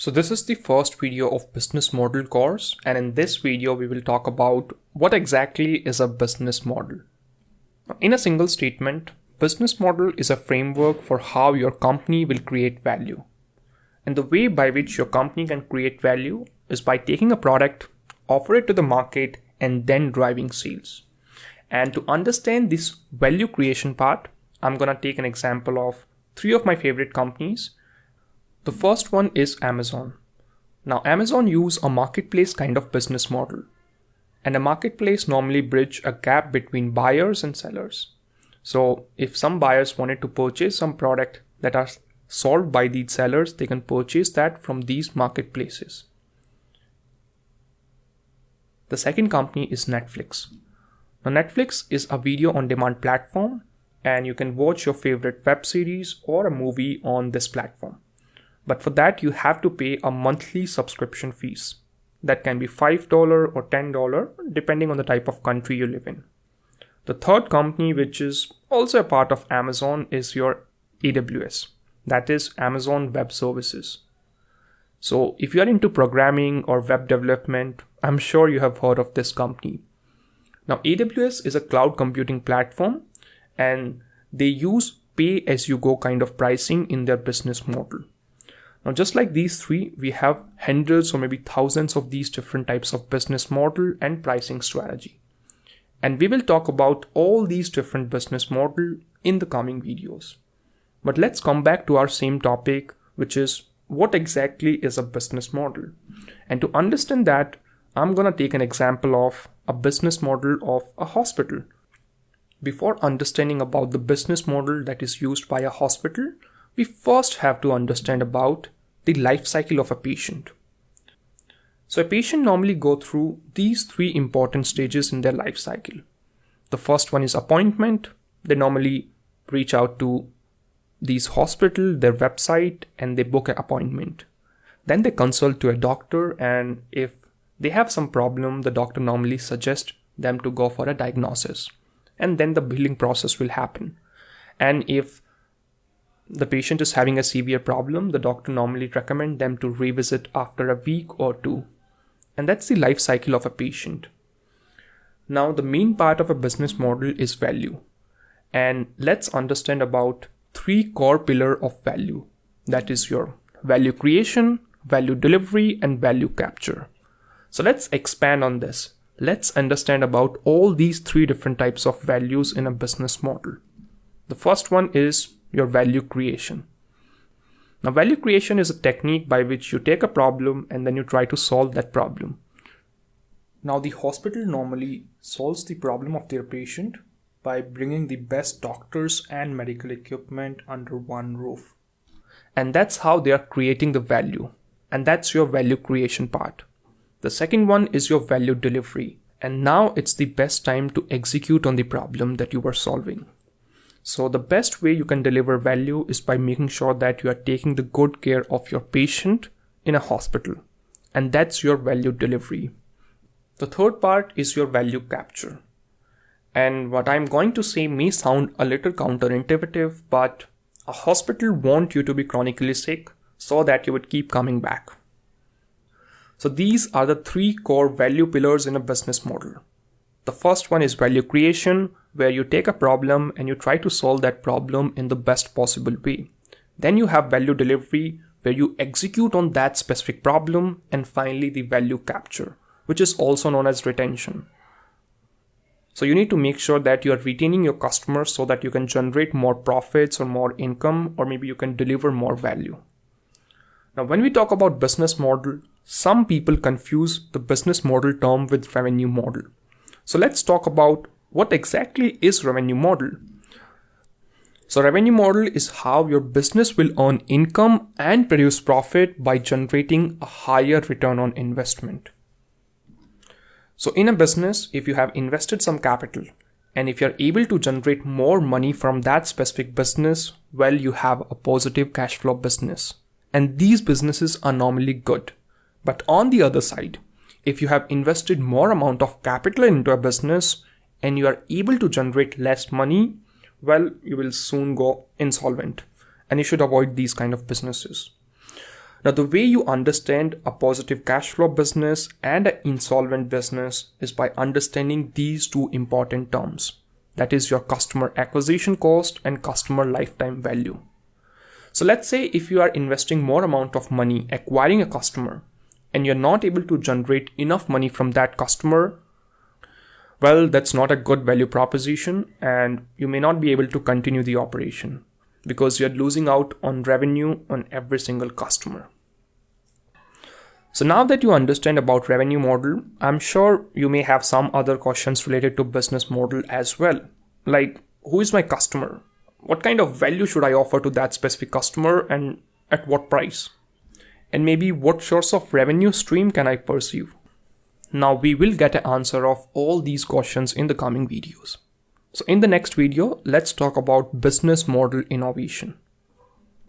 So this is the first video of business model course, and in this video we will talk about what exactly is a business model. In a single statement, business model is a framework for how your company will create value. And the way by which your company can create value is by taking a product, offer it to the market, and then driving sales. And to understand this value creation part, I'm gonna take an example of three of my favorite companies. The first one is Amazon. Now, Amazon use a marketplace kind of business model. And a marketplace normally bridge a gap between buyers and sellers. So if some buyers wanted to purchase some product that are sold by these sellers, they can purchase that from these marketplaces. The second company is Netflix. Now, Netflix is a video on demand platform, and you can watch your favorite web series or a movie on this platform. But for that, you have to pay a monthly subscription fees. That can be $5 or $10, depending on the type of country you live in. The third company, which is also a part of Amazon, is your AWS. That is Amazon Web Services. So if you are into programming or web development, I'm sure you have heard of this company. Now, AWS is a cloud computing platform, and they use pay-as-you-go kind of pricing in their business model. Now, just like these three, we have hundreds or maybe thousands of these different types of business model and pricing strategy. And we will talk about all these different business model in the coming videos. But let's come back to our same topic, which is what exactly is a business model? And to understand that, I'm going to take an example of a business model of a hospital. Before understanding about the business model that is used by a hospital, we first have to understand about the life cycle of a patient. So a patient normally go through these three important stages in their life cycle. The first one is appointment. They normally reach out to these hospital, their website, and they book an appointment. Then they consult to a doctor, and if they have some problem, the doctor normally suggests them to go for a diagnosis. And then the billing process will happen. And if the patient is having a severe problem, the doctor normally recommend them to revisit after a week or two. And that's the life cycle of a patient. Now, the main part of a business model is value. And let's understand about three core pillars of value. That is your value creation, value delivery, and value capture. So let's expand on this. Let's understand about all these three different types of values in a business model. The first one is your value creation. Now, value creation is a technique by which you take a problem and then you try to solve that problem. Now, the hospital normally solves the problem of their patient by bringing the best doctors and medical equipment under one roof. And that's how they are creating the value. And that's your value creation part. The second one is your value delivery. And now it's the best time to execute on the problem that you are solving. So the best way you can deliver value is by making sure that you are taking the good care of your patient in a hospital. And that's your value delivery. The third part is your value capture. And what I'm going to say may sound a little counterintuitive, but a hospital wants you to be chronically sick so that you would keep coming back. So these are the three core value pillars in a business model. The first one is value creation, where you take a problem and you try to solve that problem in the best possible way. Then you have value delivery, where you execute on that specific problem. And finally, the value capture, which is also known as retention. So you need to make sure that you are retaining your customers so that you can generate more profits or more income, or maybe you can deliver more value. Now, when we talk about business model, some people confuse the business model term with revenue model. So let's talk about what exactly is revenue model. So revenue model is how your business will earn income and produce profit by generating a higher return on investment. So in a business, if you have invested some capital and if you're able to generate more money from that specific business, well, you have a positive cash flow business. And these businesses are normally good. But on the other side, if you have invested more amount of capital into a business and you are able to generate less money, well, you will soon go insolvent, and you should avoid these kind of businesses. Now, the way you understand a positive cash flow business and an insolvent business is by understanding these two important terms. That is your customer acquisition cost and customer lifetime value. So let's say if you are investing more amount of money acquiring a customer and you're not able to generate enough money from that customer, well, that's not a good value proposition and you may not be able to continue the operation because you're losing out on revenue on every single customer. So now that you understand about revenue model, I'm sure you may have some other questions related to business model as well. Like, who is my customer? What kind of value should I offer to that specific customer and at what price? And maybe what source of revenue stream can I pursue? Now we will get an answer of all these questions in the coming videos. So in the next video, let's talk about business model innovation.